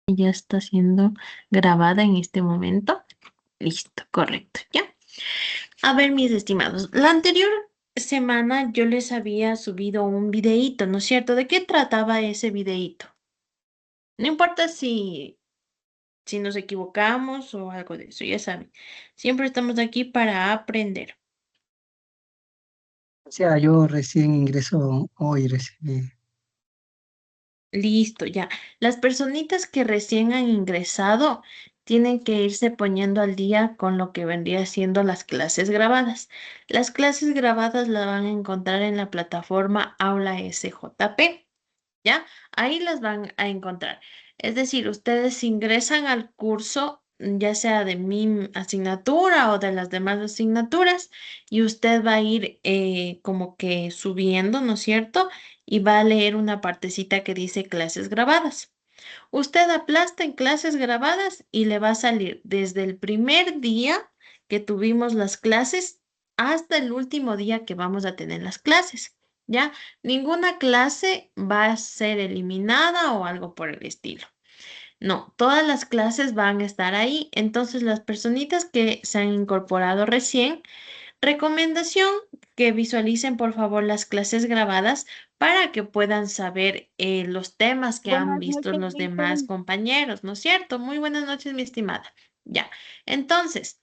Ya está siendo grabada en este momento. Listo, correcto, ¿ya? A ver, mis estimados, la anterior semana yo les había subido un videíto, ¿no es cierto? ¿De qué trataba ese videíto? No importa si nos equivocamos o algo de eso, ya saben. Siempre estamos aquí para aprender. O sea, yo recién ingreso hoy, recién. Listo, ya. Las personitas que recién han ingresado tienen que irse poniendo al día con lo que vendría siendo las clases grabadas. Las clases grabadas las van a encontrar en la plataforma Aula SJP, ¿ya? Ahí las van a encontrar. Es decir, ustedes ingresan al curso, ya sea de mi asignatura o de las demás asignaturas, y usted va a ir como que subiendo, ¿no es cierto? Y va a leer una partecita que dice clases grabadas. Usted aplasta en clases grabadas y le va a salir desde el primer día que tuvimos las clases hasta el último día que vamos a tener las clases. ¿Ya? Ninguna clase va a ser eliminada o algo por el estilo. No, todas las clases van a estar ahí. Entonces, las personitas que se han incorporado recién, recomendación que visualicen por favor las clases grabadas para que puedan saber los temas que han Buenas visto noches, los Michelle. demás compañeros, ¿no es cierto? Muy buenas noches, mi estimada. Ya, entonces,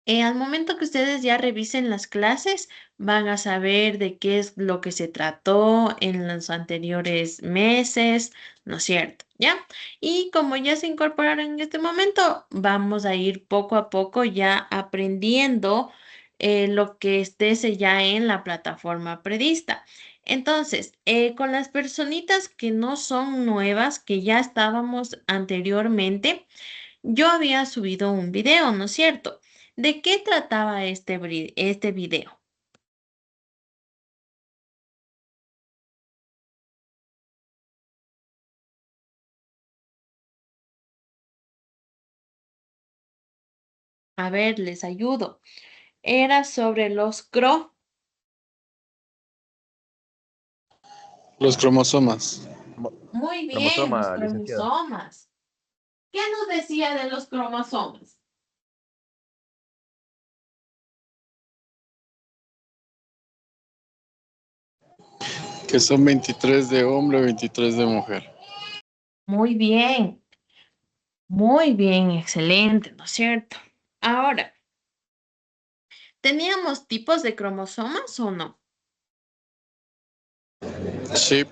al momento que ustedes ya revisen las clases, van a saber de qué es lo que se trató en los anteriores meses, ¿no es cierto? ¿Ya? Y como ya se incorporaron en este momento, vamos a ir poco a poco ya aprendiendo lo que esté ya en la plataforma predista. Entonces, con las personitas que no son nuevas, que ya estábamos anteriormente, yo había subido un video, ¿no es cierto? ¿De qué trataba este video? A ver, les ayudo. Era sobre Los cromosomas, Muy bien, los Cromosoma, licenciado. cromosomas. ¿Qué nos decía de los cromosomas? que son 23 de hombre, 23 de mujer. Muy bien, excelente, ¿no es cierto? Ahora, ¿teníamos tipos de cromosomas o no? Sí,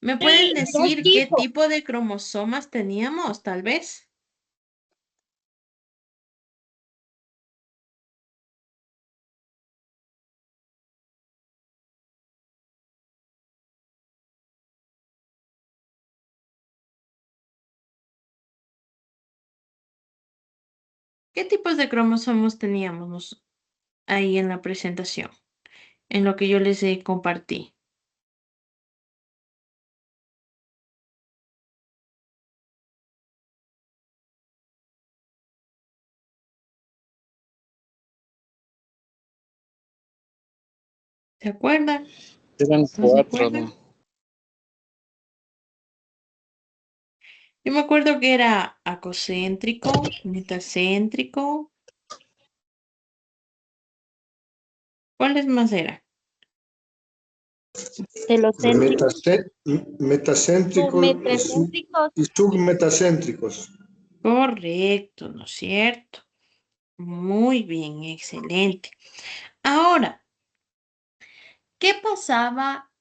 ¿Me pueden Sí, dos decir qué tipos. tipo de cromosomas teníamos, tal vez? ¿Qué tipos de cromosomas teníamos ahí en la presentación? En lo que yo les compartí. ¿Se acuerdan? eran ¿No se 4, acuerdan? ¿no? Yo me acuerdo que era acocéntrico, metacéntrico. ¿Cuáles más era? Telocéntricos, Metacéntricos submetacéntricos. y submetacéntricos. Correcto, ¿no es cierto? Muy bien, excelente. Ahora, ¿qué pasaba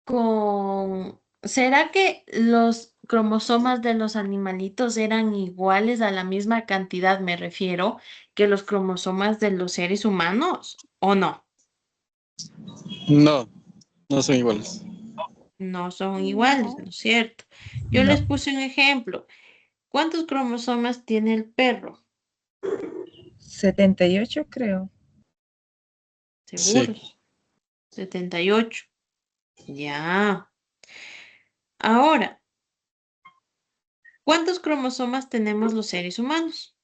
con... ¿Será que los cromosomas de los animalitos eran iguales a la misma cantidad, me refiero, que los cromosomas de los seres humanos? ¿O no? No, no son iguales. No son iguales, No. ¿no es cierto? Yo No, les puse un ejemplo. ¿Cuántos cromosomas tiene el perro? 78 creo. Sí, Seguros. 78. Ya. Ahora, ¿cuántos cromosomas tenemos los seres humanos?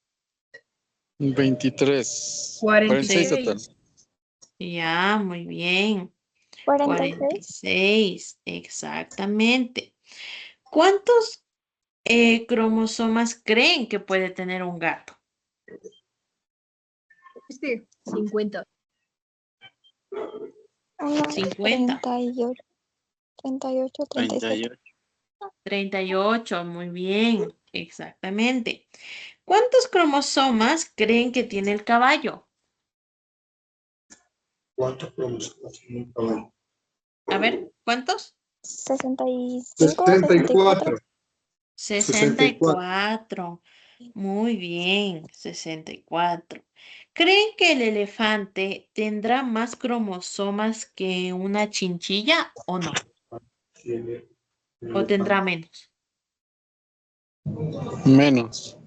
23. 46 Seis. total. 46. Ya, muy bien. 46. 46. Exactamente. ¿Cuántos cromosomas creen que puede tener un gato? 50. 50. 38, 38, 37. 38, muy bien, exactamente. ¿Cuántos cromosomas creen que tiene el caballo? ¿Cuántos cromosomas tiene un caballo? A ver, ¿cuántos? 65, 64. 64. Muy bien, 64. ¿Creen que el elefante tendrá más cromosomas que una chinchilla o no? Tiene ¿O tendrá menos? Menos.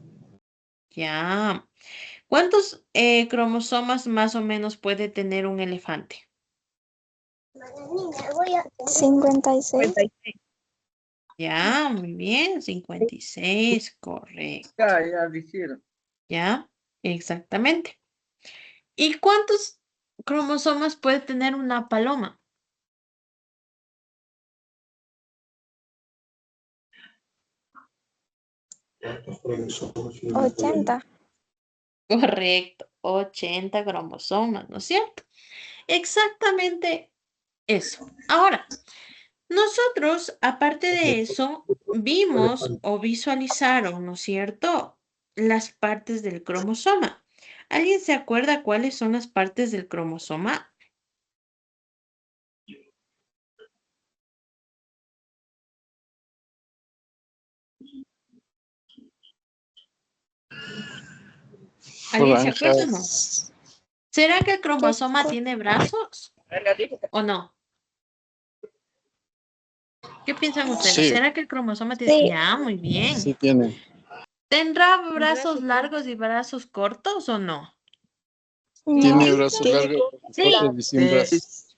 Ya. ¿Cuántos cromosomas más o menos puede tener un elefante? 56. Ya, muy bien, 56, correcto. Ya lo hicieron. Ya, exactamente. ¿Y cuántos cromosomas puede tener una paloma? ¿Cuántos cromosomas tiene un caballo? 80. Correcto, 80 cromosomas, ¿no es cierto? Exactamente eso. Ahora, nosotros, aparte de eso, vimos o visualizaron, ¿no es cierto?, las partes del cromosoma. ¿Alguien se acuerda cuáles son las partes del cromosoma? ¿Alguien se acuerda o no? Franjas. ¿Será que el cromosoma Yo- tiene brazos o no? ¿Qué piensan ustedes? Sí, ¿Será que el cromosoma tiene...? Sí. Ya, muy bien. sí tiene. ¿Tendrá brazos largos y brazos cortos o no? Tiene No. brazos largos, cortos y sin brazos.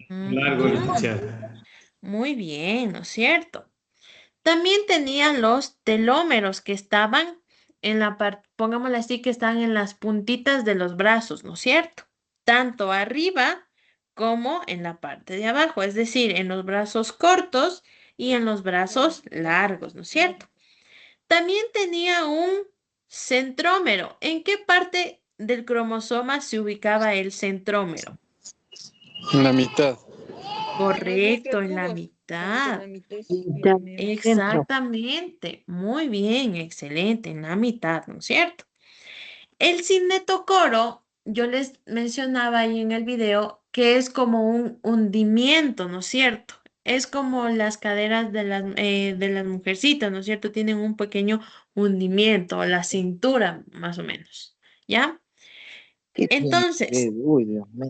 Ujú. Muy bien, ¿no es cierto? También tenía los telómeros que estaban en la parte, pongámosle así, que están en las puntitas de los brazos, ¿no es cierto? Tanto arriba como en la parte de abajo, es decir, en los brazos cortos y en los brazos largos, ¿no es cierto? También tenía un centrómero. ¿En qué parte del cromosoma se ubicaba el centrómero? En la mitad. Correcto, en la mitad. Exactamente. Muy bien, excelente, en la mitad, ¿no es cierto? El cinetocoro, yo les mencionaba ahí en el video que es como un hundimiento, ¿no es cierto? Es como las caderas de las mujercitas, ¿no es cierto? Tienen un pequeño hundimiento, la cintura más o menos, ¿ya? Entonces, Uy, Dios mío.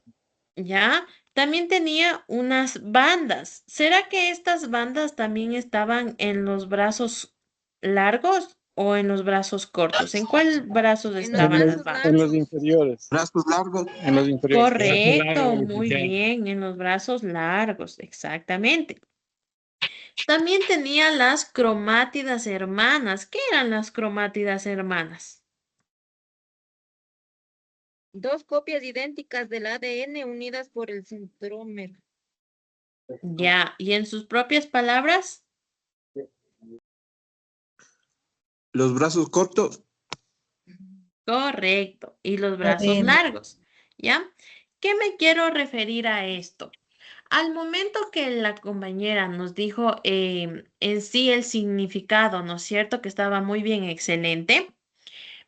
¿ya? También tenía unas bandas. ¿Será que estas bandas también estaban en los brazos largos o en los brazos cortos? ¿En cuál brazos estaban las bandas? En los inferiores. Brazos largos. En los inferiores. Correcto, muy bien, en los brazos largos, exactamente. También tenía las cromátidas hermanas. ¿Qué eran las cromátidas hermanas? Dos copias idénticas del ADN unidas por el centrómero. Ya, y en sus propias palabras, Los brazos cortos. correcto, y los brazos largos, ¿ya? ¿Qué me quiero referir a esto? Al momento que la compañera nos dijo en sí el significado, ¿no es cierto? Que estaba muy bien, excelente,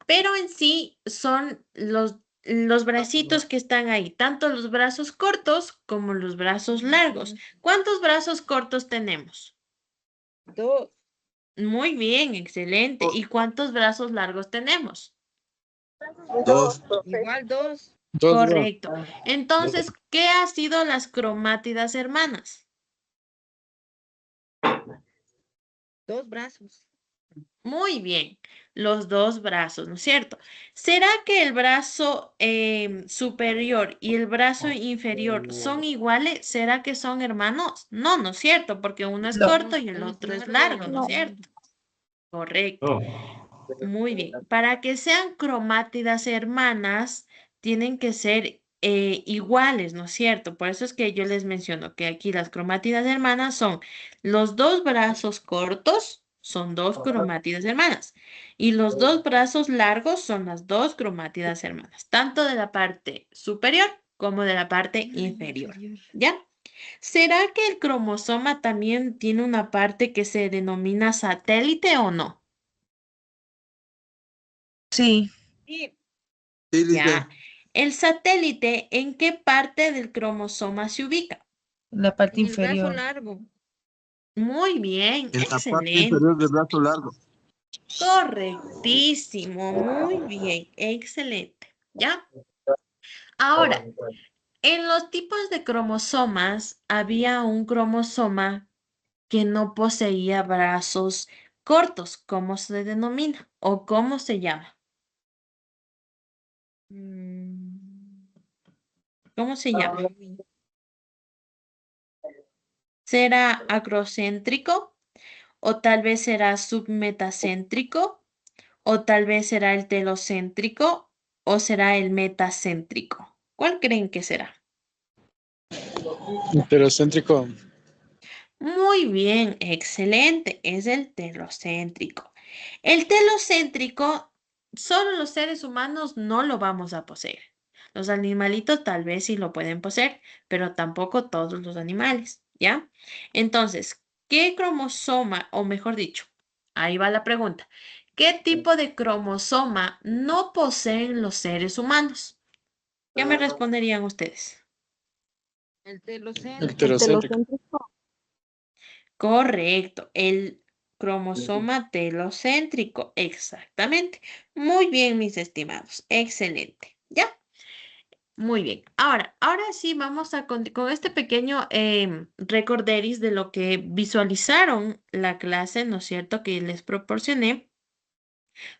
pero en sí son los bracitos que están ahí, tanto los brazos cortos como los brazos largos. ¿Cuántos brazos cortos tenemos? Dos. Muy bien, excelente. ¿Y cuántos brazos largos tenemos? Dos. Igual dos. Dos brazos. Correcto. Entonces, ¿qué ha sido las cromátidas hermanas? Dos brazos. Muy bien, los dos brazos, ¿no es cierto? ¿Será que el brazo superior y el brazo inferior son iguales? ¿Será que son hermanos? No, no es cierto, porque uno es corto y el otro es largo, ¿no es cierto? Correcto. Muy bien. Para que sean cromátidas hermanas, tienen que ser iguales, ¿no es cierto? Por eso es que yo les menciono que aquí las cromátidas hermanas son los dos brazos cortos son 2 cromátidas hermanas. Y los 2 brazos largos son las 2 cromátidas hermanas, tanto de la parte superior como de la parte inferior. ¿Ya? ¿Será que el cromosoma también tiene una parte que se denomina satélite o no? Sí, Sí, Sí, dice. Ya. ¿El satélite en qué parte del cromosoma se ubica? la parte en el brazo inferior. largo. Muy bien, En la parte excelente. inferior del brazo largo. Correctísimo, muy bien, excelente. ¿Ya? Ahora, en los tipos de cromosomas había un cromosoma que no poseía brazos cortos. ¿Cómo se denomina o cómo se llama? ¿Cómo se llama? ¿Será acrocéntrico? ¿O tal vez será submetacéntrico? ¿O tal vez será el telocéntrico? ¿O será el metacéntrico? ¿Cuál creen que será? Heterocéntrico. Muy bien, excelente. Es el telocéntrico. El telocéntrico, solo los seres humanos no lo vamos a poseer. Los animalitos tal vez sí lo pueden poseer, pero tampoco todos los animales, ¿ya? Entonces, ¿qué cromosoma, o mejor dicho, ahí va la pregunta, ¿qué tipo de cromosoma no poseen los seres humanos? ¿Qué me responderían ustedes? El telocéntrico. Heterocéntrico. Correcto, el cromosoma telocéntrico, exactamente. Muy bien, mis estimados, excelente. ¿Ya? Muy bien. Ahora sí vamos a con este pequeño recorderis de lo que visualizaron la clase, ¿no es cierto?, que les proporcioné.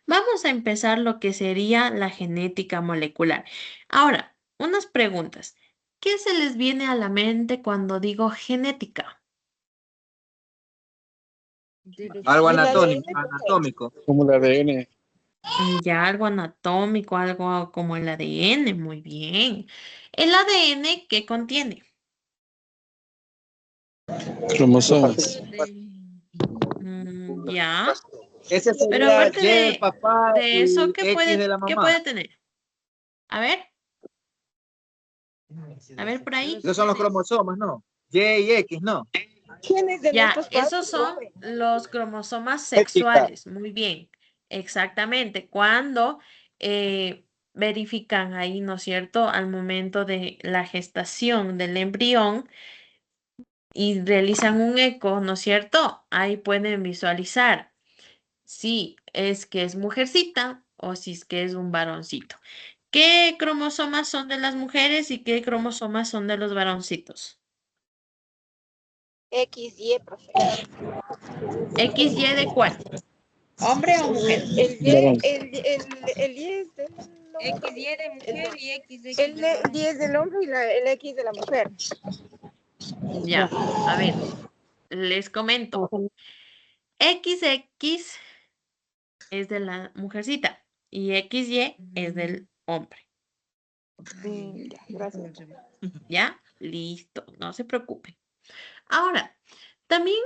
Vamos a empezar lo que sería la genética molecular. Ahora, unas preguntas. ¿Qué se les viene a la mente cuando digo genética? Algo El ADN, anatómico. Como el ADN. Ya algo anatómico, algo como el ADN, muy bien. ¿El ADN qué contiene? Cromosomas. Ya, Ese pero sería aparte Y del papá de eso, y X de la qué mamá. puede tener? A ver por ahí. Esos son los cromosomas, ¿no? Y y X, ¿no? ¿quiénes de Ya, nuestros padres, esos son profe? los cromosomas Ética. sexuales, muy bien, exactamente. Cuando verifican ahí, ¿no es cierto?, al momento de la gestación del embrión, y realizan un eco, ¿no es cierto? Ahí pueden visualizar si es que es mujercita o si es que es un varoncito. ¿Qué cromosomas son de las mujeres y qué cromosomas son de los varoncitos? XY, profe. ¿XY de cuál? ¿Hombre o mujer? El Y, Varón. el Y es del hombre. XY de mujer y XX el Y es del hombre y el X de la mujer. Ya, a ver, les comento. XX es de la mujercita y XY es del hombre. Ya, gracias. ¿Ya? Listo, no se preocupen. Ahora, también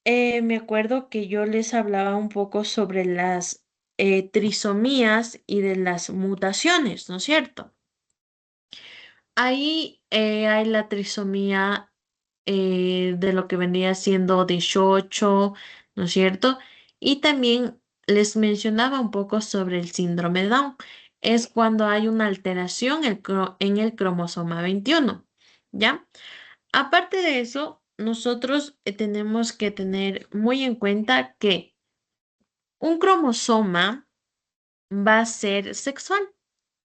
me acuerdo que yo les hablaba un poco sobre las trisomías y de las mutaciones, ¿no es cierto? Ahí hay la trisomía de lo que vendría siendo 18, ¿no es cierto? Y también les mencionaba un poco sobre el síndrome de Down. Es cuando hay una alteración en el cromosoma 21, ¿ya? Aparte de eso, nosotros tenemos que tener muy en cuenta que un cromosoma va a ser sexual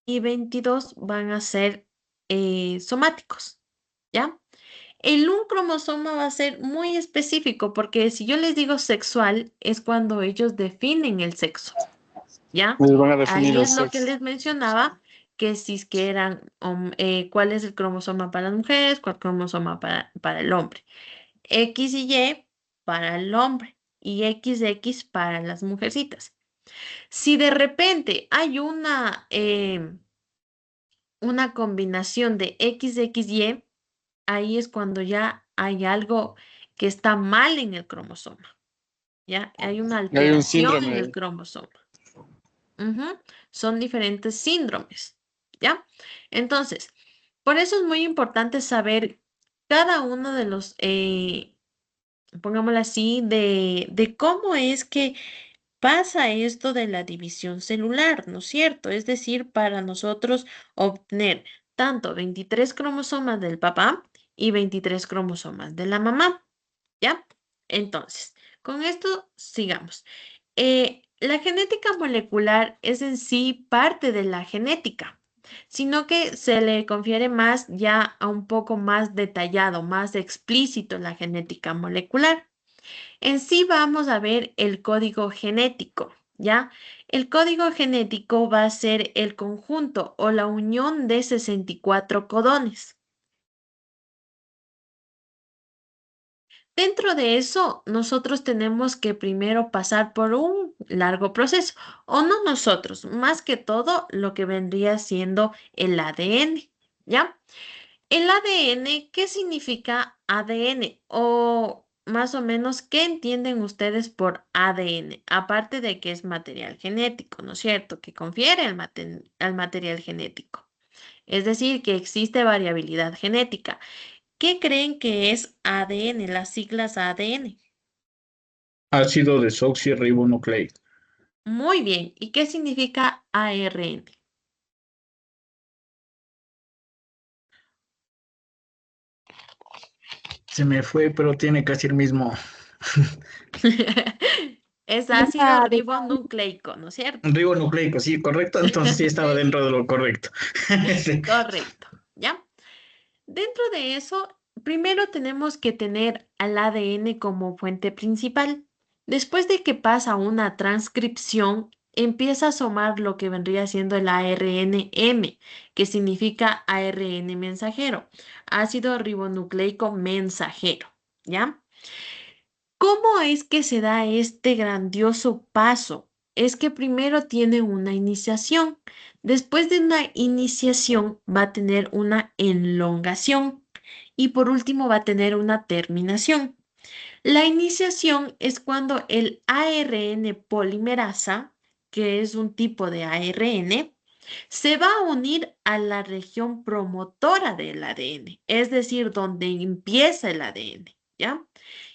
y 22 van a ser somáticos, ¿ya? El un cromosoma va a ser muy específico porque si yo les digo sexual es cuando ellos definen el sexo, ¿ya? Ellos van a definir Ahí el es lo que sexo. les mencionaba, que si es que eran, cuál es el cromosoma para las mujeres, cuál cromosoma para el hombre. X y Y para el hombre y XX para las mujercitas. Si de repente hay una combinación de XXY, ahí es cuando ya hay algo que está mal en el cromosoma. ¿ya? Hay una Hay un alteración síndrome en el ahí. cromosoma. Ujú. Son diferentes síndromes, ¿ya? Entonces, por eso es muy importante saber cada uno de los, pongámoslo así, de cómo es que pasa esto de la división celular, ¿no es cierto? Es decir, para nosotros obtener tanto 23 cromosomas del papá y 23 cromosomas de la mamá, ¿ya? Entonces, con esto sigamos. La genética molecular es en sí parte de la genética, sino que se le confiere más ya a un poco más detallado, más explícito la genética molecular. En sí vamos a ver el código genético, ¿ya? El código genético va a ser el conjunto o la unión de 64 codones. Dentro de eso, nosotros tenemos que primero pasar por un largo proceso, o no nosotros, más que todo lo que vendría siendo el ADN, ¿ya? El ADN, ¿qué significa ADN? O más o menos, ¿qué entienden ustedes por ADN? Aparte de que es material genético, ¿no es cierto? Que confiere al material genético. Es decir, que existe variabilidad genética. ¿Qué creen que es ADN? Las siglas ADN. Ácido desoxirribonucleico. Muy bien. ¿Y qué significa ARN? Se me fue, pero tiene casi el mismo. Es ácido ribonucleico, ¿no es cierto? Ribonucleico, sí, correcto. Entonces sí estaba dentro de lo correcto. Sí. Correcto, ¿ya? Dentro de eso, primero tenemos que tener al ADN como fuente principal. Después de que pasa una transcripción, empieza a asomar lo que vendría siendo el ARNM, que significa ARN mensajero, ácido ribonucleico mensajero, ¿ya? ¿Cómo es que se da este grandioso paso? Es que primero tiene una iniciación. Después de una iniciación va a tener una elongación y por último va a tener una terminación. La iniciación es cuando el ARN polimerasa, que es un tipo de ARN, se va a unir a la región promotora del ADN, es decir, donde empieza el ADN, ¿ya?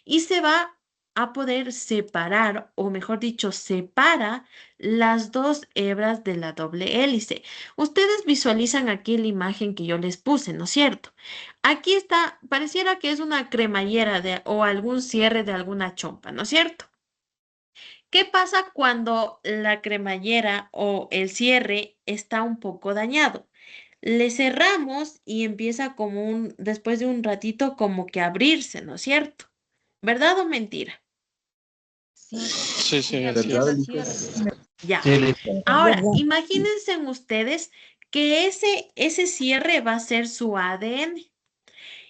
Y se va a poder separar, o mejor dicho, separa las dos hebras de la doble hélice. Ustedes visualizan aquí la imagen que yo les puse, ¿no es cierto? Aquí está, pareciera que es una cremallera o algún cierre de alguna chompa, ¿no es cierto? ¿Qué pasa cuando la cremallera o el cierre está un poco dañado? Le cerramos y empieza como después de un ratito como que a abrirse, ¿no es cierto? ¿Verdad o mentira? Sí, sí, así es. Ya. Sí, listo. Ahora, imagínense ustedes que ese cierre va a ser su ADN.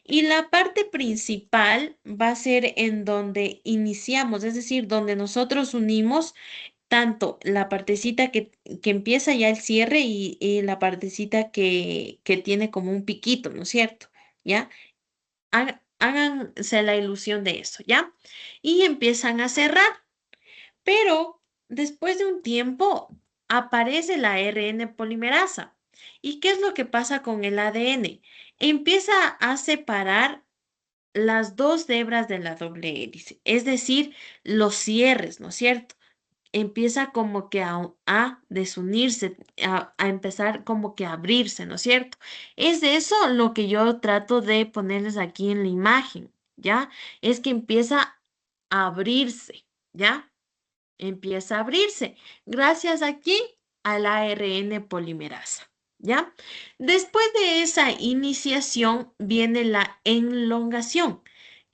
Y la parte principal va a ser en donde iniciamos, es decir, donde nosotros unimos tanto la partecita que empieza ya el cierre y la partecita que tiene como un piquito, ¿no es cierto? ¿Ya? Háganse la ilusión de eso, ¿ya? Y empiezan a cerrar, pero después de un tiempo aparece la ARN polimerasa. ¿Y qué es lo que pasa con el ADN? Empieza a separar las dos hebras de la doble hélice, es decir, los cierres, ¿no es cierto? Empieza como que a desunirse, a empezar como que a abrirse, ¿no es cierto? Es de eso lo que yo trato de ponerles aquí en la imagen, ¿ya? Es que empieza a abrirse, ¿ya? Empieza a abrirse. Gracias aquí al ARN polimerasa, ¿ya? Después de esa iniciación viene la elongación,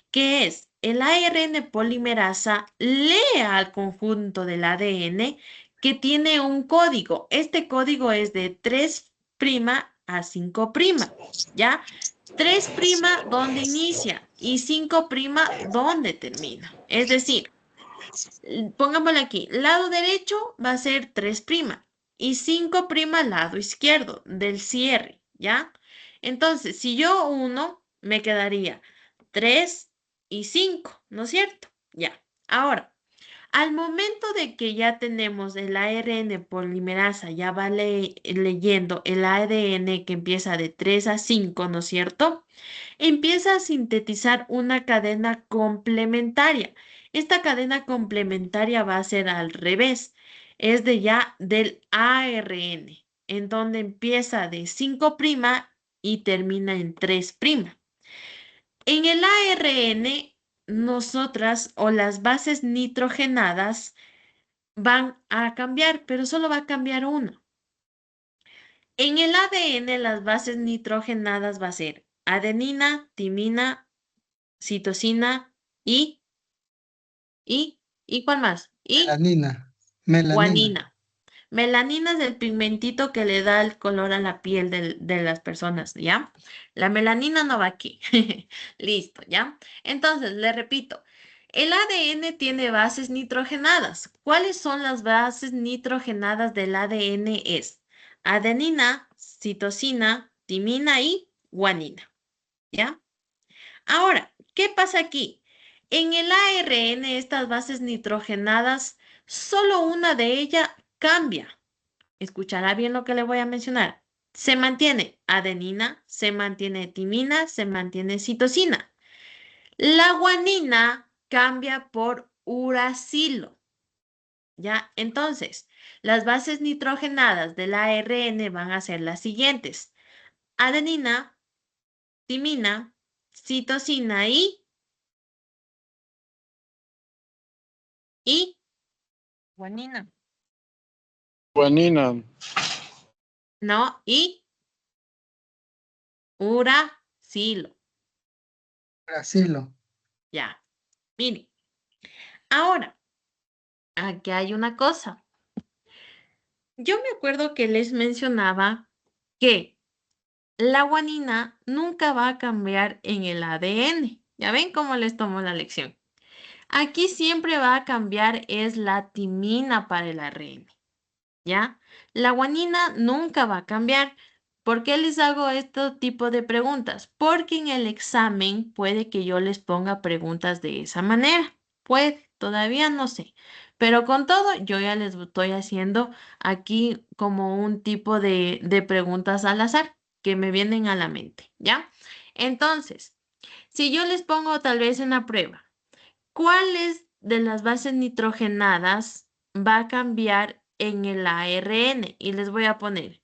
que es el ARN polimerasa lee al conjunto del ADN que tiene un código. Este código es de 3' a 5', ¿ya? 3' donde inicia y 5' donde termina. Es decir, pongámoslo aquí, lado derecho va a ser 3' y 5' lado izquierdo del cierre, ¿ya? Entonces, si yo uno, me quedaría 3 y 5, ¿no es cierto? Ya. Ahora, Al momento de que ya tenemos el ARN polimerasa, ya va leyendo el ADN que empieza de 3 a 5, ¿no es cierto? Empieza a sintetizar una cadena complementaria. Esta cadena complementaria va a ser al revés, es de ya del ARN, en donde empieza de 5' y termina en 3'. En el ARN, nosotras o las bases nitrogenadas van a cambiar, pero solo va a cambiar uno. En el ADN, las bases nitrogenadas va a ser adenina, timina, citosina ¿y cuál más? Y Melanina. guanina. Melanina es el pigmentito que le da el color a la piel de las personas, ¿ya? La melanina no va aquí. Listo, ¿ya? Entonces, le repito, el ADN tiene bases nitrogenadas. ¿Cuáles son las bases nitrogenadas del ADN? Es adenina, citosina, timina y guanina, ¿ya? Ahora, ¿qué pasa aquí? En el ARN, estas bases nitrogenadas, solo una de ellas cambia. Escuchará bien lo que le voy a mencionar. Se mantiene adenina, se mantiene timina, se mantiene citosina. La guanina cambia por uracilo. ¿Ya? Entonces, las bases nitrogenadas del ARN van a ser las siguientes. Adenina, timina, citosina y guanina. Guanina. No, y uracilo. Uracilo. Ya. Miren. Ahora, aquí hay una cosa. Yo me acuerdo que les mencionaba que la guanina nunca va a cambiar en el ADN. ¿Ya ven cómo les tomo la lección? Aquí siempre va a cambiar es la timina para el ARN. ¿Ya? La guanina nunca va a cambiar. ¿Por qué les hago este tipo de preguntas? Porque en el examen puede que yo les ponga preguntas de esa manera. Puede, todavía no sé. Pero con todo, yo ya les estoy haciendo aquí como un tipo de preguntas al azar que me vienen a la mente, ¿ya? Entonces, si yo les pongo tal vez en la prueba, ¿cuáles de las bases nitrogenadas va a cambiar en el ARN? Y les voy a poner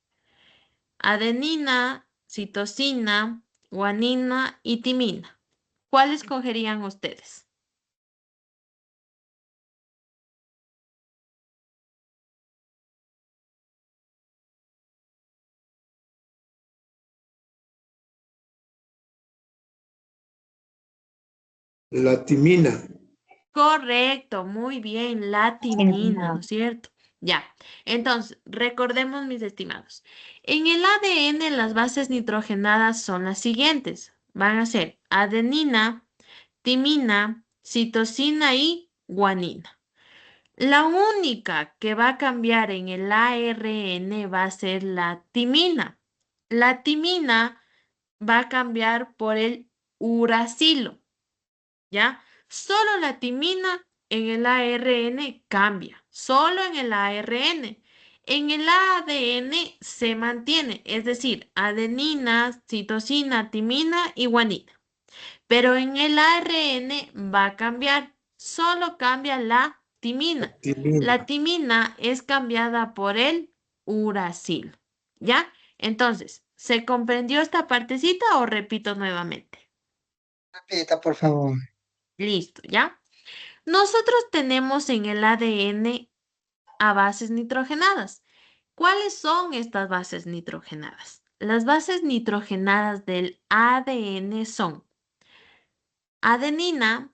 adenina, citosina, guanina y timina. ¿Cuál escogerían ustedes? La timina. Correcto, muy bien, la timina, ¿no es cierto? Ya, entonces, recordemos mis estimados. En el ADN las bases nitrogenadas son las siguientes. Van a ser adenina, timina, citosina y guanina. La única que va a cambiar en el ARN va a ser la timina. La timina va a cambiar por el uracilo, ¿ya? Solo la timina en el ARN cambia, solo en el ARN. En el ADN se mantiene, es decir, adenina, citosina, timina y guanina. Pero en el ARN va a cambiar, solo cambia la timina. La timina es cambiada por el uracilo, ¿ya? Entonces, ¿se comprendió esta partecita o repito nuevamente? Repita, por favor. Listo, ¿ya? Nosotros tenemos en el ADN a bases nitrogenadas. ¿Cuáles son estas bases nitrogenadas? Las bases nitrogenadas del ADN son adenina,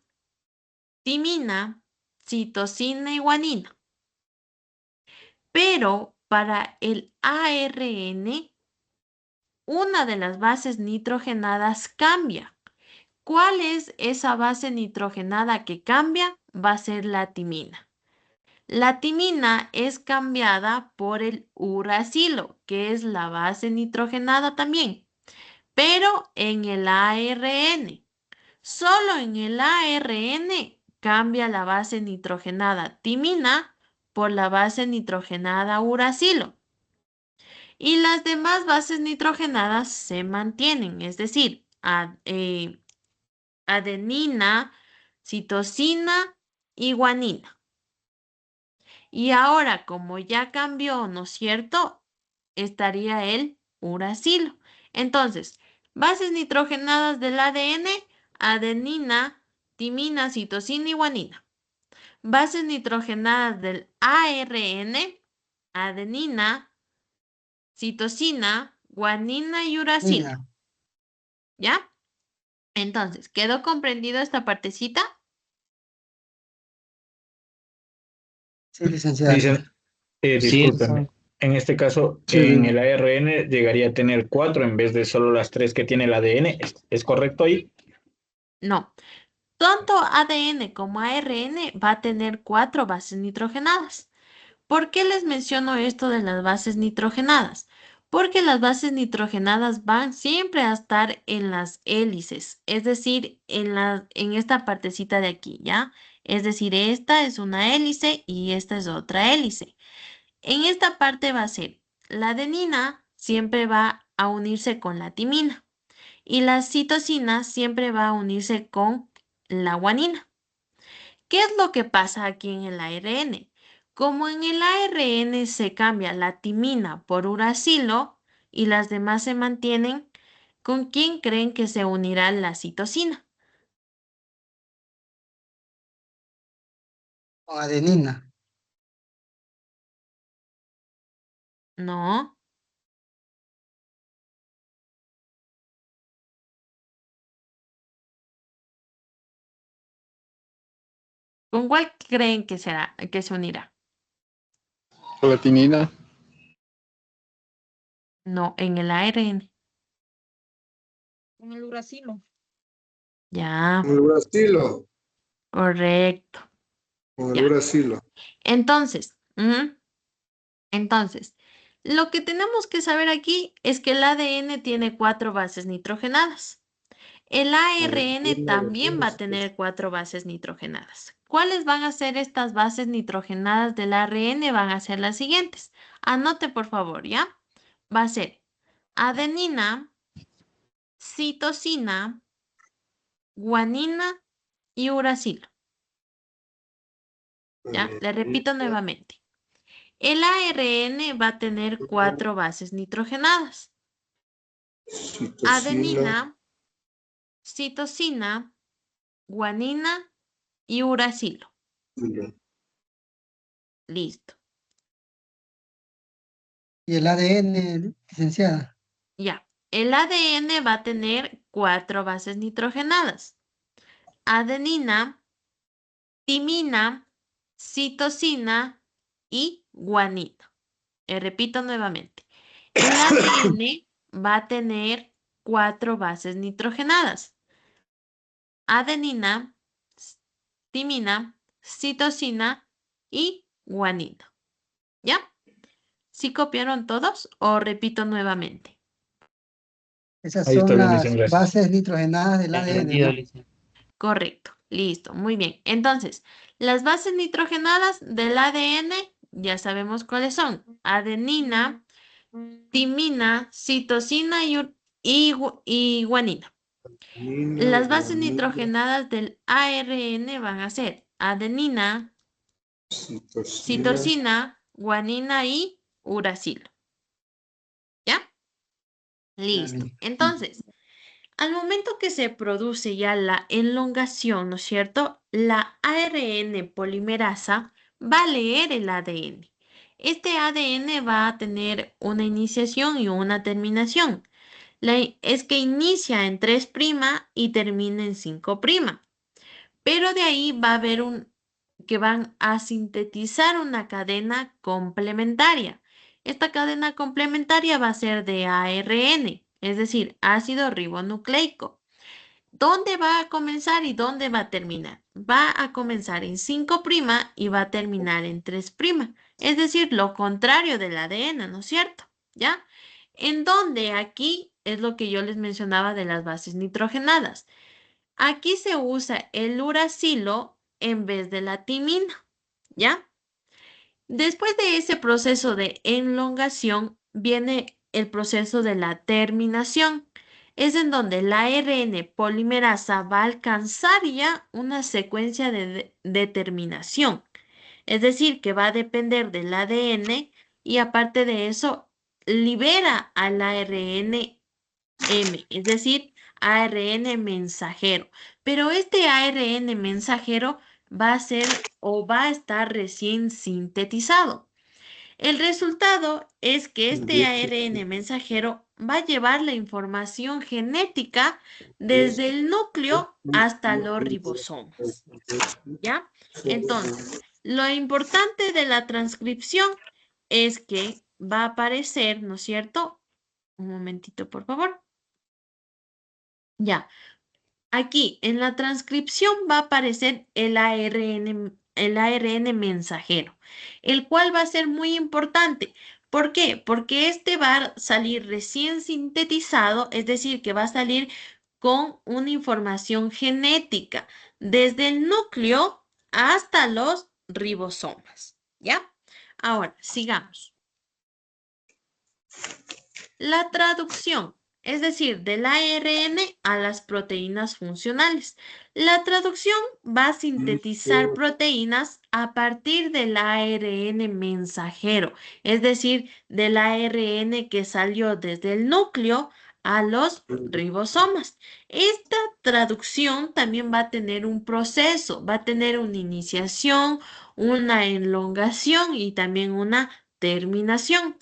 timina, citosina y guanina. Pero para el ARN, una de las bases nitrogenadas cambia. ¿Cuál es esa base nitrogenada que cambia? Va a ser la timina. La timina es cambiada por el uracilo, que es la base nitrogenada también, pero en el ARN. Solo en el ARN cambia la base nitrogenada timina por la base nitrogenada uracilo. Y las demás bases nitrogenadas se mantienen, es decir, adenina, citosina y guanina. Y ahora, como ya cambió, ¿no es cierto? Estaría el uracilo. Entonces, bases nitrogenadas del ADN, adenina, timina, citosina y guanina. Bases nitrogenadas del ARN, adenina, citosina, guanina y uracilo. Mira, ¿Ya? Entonces, ¿quedó comprendido esta partecita? sí, licenciada. Discúlpeme. En este caso, Sí. en el ARN llegaría a tener 4 en vez de solo las 3 que tiene el ADN. ¿Es correcto ahí? No. Tanto ADN como ARN va a tener 4 bases nitrogenadas. ¿Por qué les menciono esto de las bases nitrogenadas? Porque las bases nitrogenadas van siempre a estar en las hélices, es decir, en esta partecita de aquí, ¿ya? Es decir, esta es una hélice y esta es otra hélice. En esta parte va a ser la adenina siempre va a unirse con la timina y la citosina siempre va a unirse con la guanina. ¿Qué es lo que pasa aquí en el ARN? Como en el ARN se cambia la timina por uracilo y las demás se mantienen, ¿con quién creen que se unirá la citosina? Con adenina. No. ¿Con cuál creen que será, que se unirá? Gelatinina. No, en el ARN. Con el uracilo. Ya, Con el uracilo. correcto. Con el Ya. uracilo. Entonces, lo que tenemos que saber aquí es que el ADN tiene 4 bases nitrogenadas. El ARN también va a tener 4 bases nitrogenadas. ¿Cuáles van a ser estas bases nitrogenadas del ARN? Van a ser las siguientes. Anote, por favor, ¿ya? Va a ser adenina, citosina, guanina y uracilo. ¿Ya? Le repito nuevamente. El ARN va a tener 4 bases nitrogenadas. Citosina. Adenina, citosina, guanina y uracilo. Listo. ¿Y el ADN, licenciada? Ya. El ADN va a tener 4 bases nitrogenadas. Adenina, timina, citosina y guanina. Repito nuevamente. El ADN va a tener 4 bases nitrogenadas. Adenina, timina, citosina y guanina. ¿Ya? ¿Sí copiaron todos o repito nuevamente? Esas Ahí está son bien, las gracias. bases nitrogenadas del ADN, ¿no? Correcto, listo, muy bien. Entonces, las bases nitrogenadas del ADN ya sabemos cuáles son. Adenina, timina, citosina y guanina. Las bases nitrogenadas del ARN van a ser adenina, citosina, guanina y uracilo. ¿Ya? Listo. Bien. Entonces, al momento que se produce ya la elongación, ¿no es cierto? La ARN polimerasa va a leer el ADN. Este ADN va a tener una iniciación y una terminación. Es que inicia en 3' y termina en 5'. Pero de ahí va a haber que van a sintetizar una cadena complementaria. Esta cadena complementaria va a ser de ARN, es decir, ácido ribonucleico. ¿Dónde va a comenzar y dónde va a terminar? Va a comenzar en 5' y va a terminar en 3'. Es decir, lo contrario del ADN, ¿no es cierto? ¿Ya? En donde aquí es lo que yo les mencionaba de las bases nitrogenadas. Aquí se usa el uracilo en vez de la timina, ¿ya? Después de ese proceso de elongación viene el proceso de la terminación. Es en donde la ARN polimerasa va a alcanzar ya una secuencia de terminación. Es decir, que va a depender del ADN y aparte de eso, libera al ARN M, es decir, ARN mensajero. Pero este ARN mensajero va a ser o va a estar recién sintetizado. El resultado es que este ARN mensajero va a llevar la información genética desde el núcleo hasta los ribosomas. ¿Ya? Entonces, lo importante de la transcripción es que va a aparecer, ¿no es cierto? Un momentito, por favor. Ya. Aquí en la transcripción va a aparecer el ARN mensajero, el cual va a ser muy importante. ¿Por qué? Porque este va a salir recién sintetizado, es decir, que va a salir con una información genética desde el núcleo hasta los ribosomas. ¿Ya? Ahora, sigamos. La traducción, es decir, del ARN a las proteínas funcionales. La traducción va a sintetizar proteínas a partir del ARN mensajero, es decir, del ARN que salió desde el núcleo a los ribosomas. Esta traducción también va a tener un proceso, va a tener una iniciación, una elongación y también una terminación.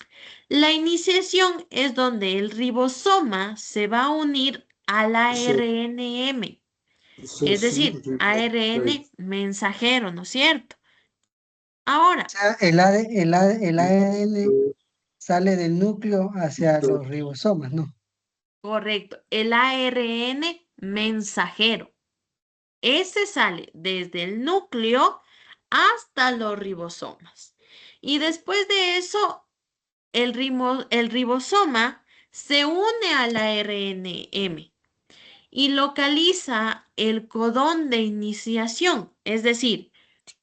La iniciación es donde el ribosoma se va a unir al ARNM, es decir, ARN mensajero, ¿no es cierto? Ahora, sea, el ADN sale del núcleo hacia los ribosomas, ¿no? correcto, el ARN mensajero. Ese sale desde el núcleo hasta los ribosomas. Y después de eso, el ribosoma se une al ARNM y localiza el codón de iniciación. Es decir,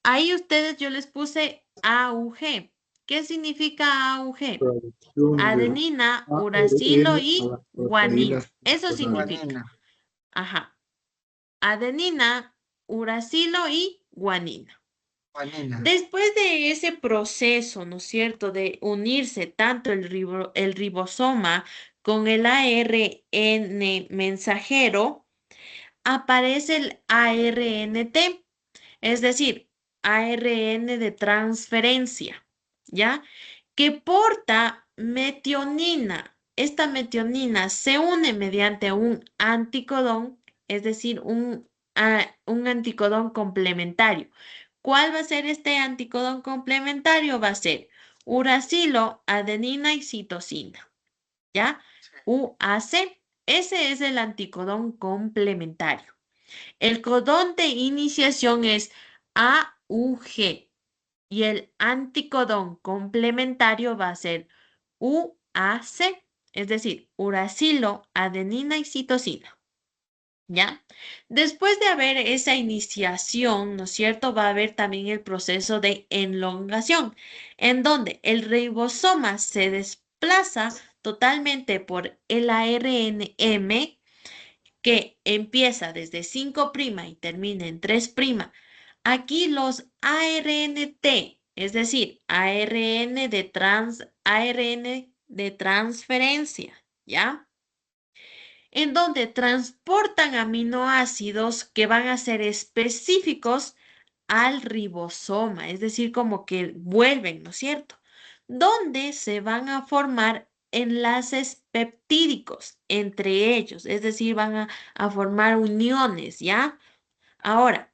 ahí ustedes yo les puse AUG. ¿Qué significa AUG? Adenina, uracilo y guanina. Eso significa. Guanina. Ajá. Adenina, uracilo y guanina. Guanina. Después de ese proceso, ¿no es cierto?, de unirse tanto el ribosoma con el ARN mensajero, aparece el ARNT, es decir, ARN de transferencia, ¿ya? Que porta metionina. Esta metionina se une mediante un anticodón, es decir, un anticodón complementario. ¿Cuál va a ser este anticodón complementario? Va a ser uracilo, adenina y citosina, ¿ya? UAC. Ese es el anticodón complementario. El codón de iniciación es AUG y el anticodón complementario va a ser UAC, es decir, uracilo, adenina y citosina. ¿Ya? Después de haber esa iniciación, ¿no es cierto? Va a haber también el proceso de elongación, en donde el ribosoma se desplaza totalmente por el ARNM, que empieza desde 5' y termina en 3'. Aquí los ARNT, es decir, ARN de transferencia, ¿ya? En donde transportan aminoácidos que van a ser específicos al ribosoma, es decir, como que vuelven, ¿no es cierto? Donde se van a formar enlaces peptídicos entre ellos, es decir, van a formar uniones, ¿ya? Ahora,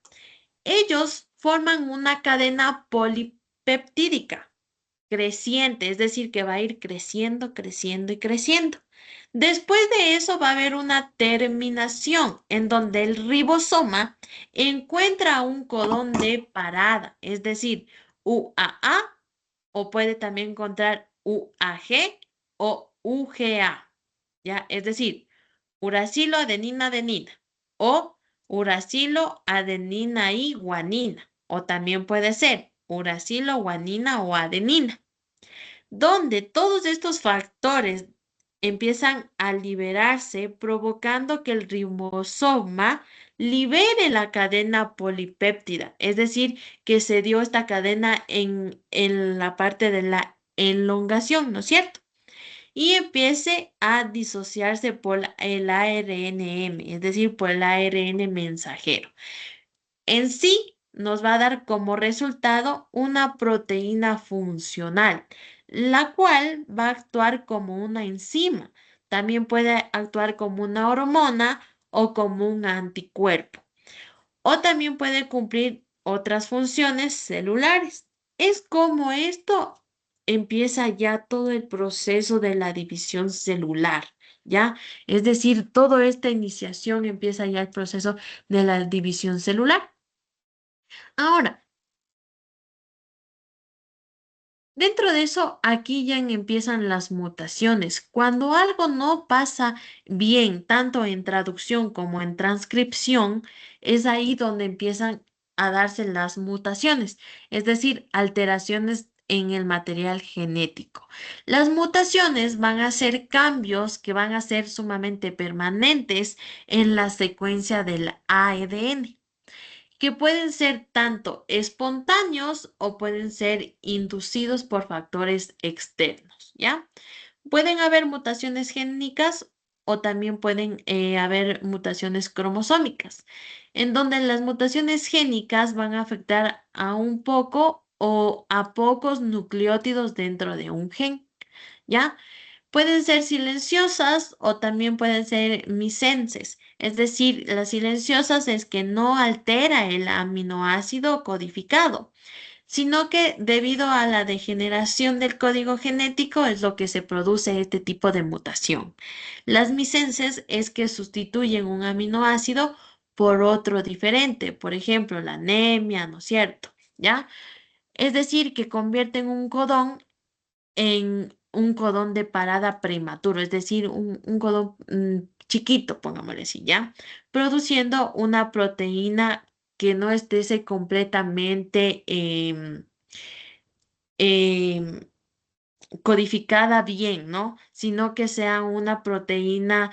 ellos forman una cadena polipeptídica creciente, es decir, que va a ir creciendo, creciendo y creciendo. Después de eso va a haber una terminación en donde el ribosoma encuentra un codón de parada, es decir, UAA, o puede también encontrar UAG o UGA, ¿ya? Es decir, uracilo, adenina, adenina, o uracilo, adenina y guanina. O también puede ser uracilo, guanina o adenina. Donde todos estos factores empiezan a liberarse, provocando que el ribosoma libere la cadena polipéptida, es decir, que se dio esta cadena en la parte de la elongación, ¿no es cierto? Y empiece a disociarse por el ARNM, es decir, por el ARN mensajero. En sí, nos va a dar como resultado una proteína funcional, la cual va a actuar como una enzima. También puede actuar como una hormona o como un anticuerpo. O también puede cumplir otras funciones celulares. Es como esto empieza ya todo el proceso de la división celular, ¿ya? Es decir, toda esta iniciación empieza ya el proceso de la división celular. Ahora, dentro de eso, aquí ya empiezan las mutaciones. Cuando algo no pasa bien, tanto en traducción como en transcripción, es ahí donde empiezan a darse las mutaciones, es decir, alteraciones en el material genético. Las mutaciones van a ser cambios que van a ser sumamente permanentes en la secuencia del ADN, que pueden ser tanto espontáneos o pueden ser inducidos por factores externos, ¿ya? Pueden haber mutaciones génicas o también pueden haber mutaciones cromosómicas, en donde las mutaciones génicas van a afectar a un poco o a pocos nucleótidos dentro de un gen, ¿ya? Pueden ser silenciosas o también pueden ser misenses. Es decir, las silenciosas es que no altera el aminoácido codificado, sino que debido a la degeneración del código genético es lo que se produce este tipo de mutación. Las misenses es que sustituyen un aminoácido por otro diferente, por ejemplo, la anemia, ¿no es cierto? ¿Ya? Es decir, que convierten un codón en un codón de parada prematuro, es decir, un codón chiquito, pongámosle así, ¿ya? Produciendo una proteína que no esté completamente em, codificada bien, ¿no? Sino que sea una proteína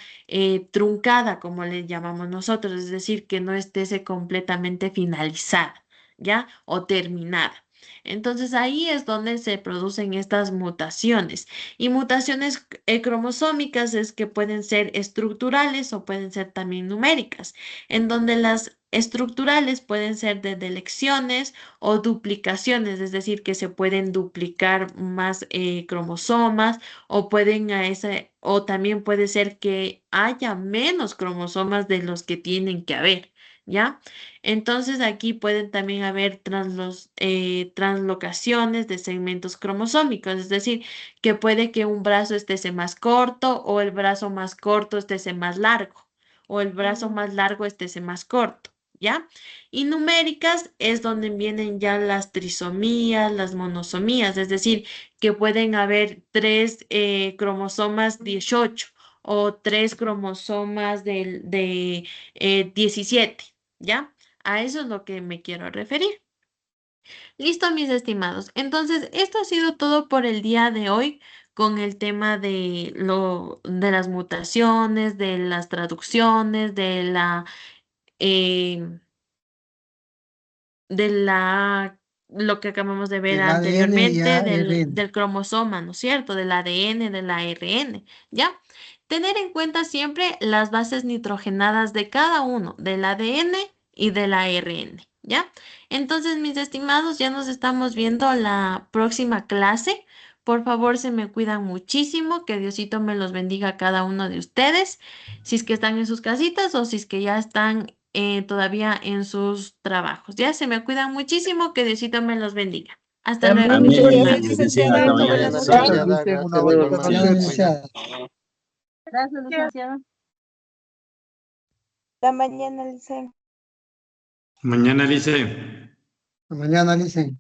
truncada, como le llamamos nosotros, es decir, que no esté completamente finalizada, ¿ya? O terminada. Entonces ahí es donde se producen estas mutaciones. Y mutaciones cromosómicas es que pueden ser estructurales o pueden ser también numéricas, en donde las estructurales pueden ser de delecciones o duplicaciones, es decir, que se pueden duplicar más cromosomas o pueden o también puede ser que haya menos cromosomas de los que tienen que haber, ¿ya? Entonces aquí pueden también haber translocaciones de segmentos cromosómicos, es decir, que puede que un brazo esté más corto o el brazo más corto esté más largo o el brazo más largo esté más corto, ¿ya? Y numéricas es donde vienen ya las trisomías, las monosomías, es decir, que pueden haber 3 cromosomas 18 o 3 cromosomas de 17, ¿ya? A eso es lo que me quiero referir. Listo, mis estimados. Entonces, esto ha sido todo por el día de hoy con el tema de las mutaciones, de las traducciones, eh, lo que acabamos de ver El ADN y anteriormente ARN. del cromosoma, ¿no es cierto? Del ADN, del ARN, ¿ya? Tener en cuenta siempre las bases nitrogenadas de cada uno, del ADN y del ARN, ¿ya? Entonces, mis estimados, ya nos estamos viendo la próxima clase. Por favor, se me cuidan muchísimo, que Diosito me los bendiga a cada uno de ustedes, si es que están en sus casitas o si es que ya están todavía en sus trabajos. Ya se me cuidan muchísimo, que Diosito me los bendiga. Hasta luego, Amén, mis Muchas gracias, estimados. licenciada. licenciada. Buenas Gracias, noches. licenciada. Una Gracias, bonita buenas noche. noches. Licenciada. Gracias, licenciada. La mañana, licenciada. Mañana dice. Mañana dicen.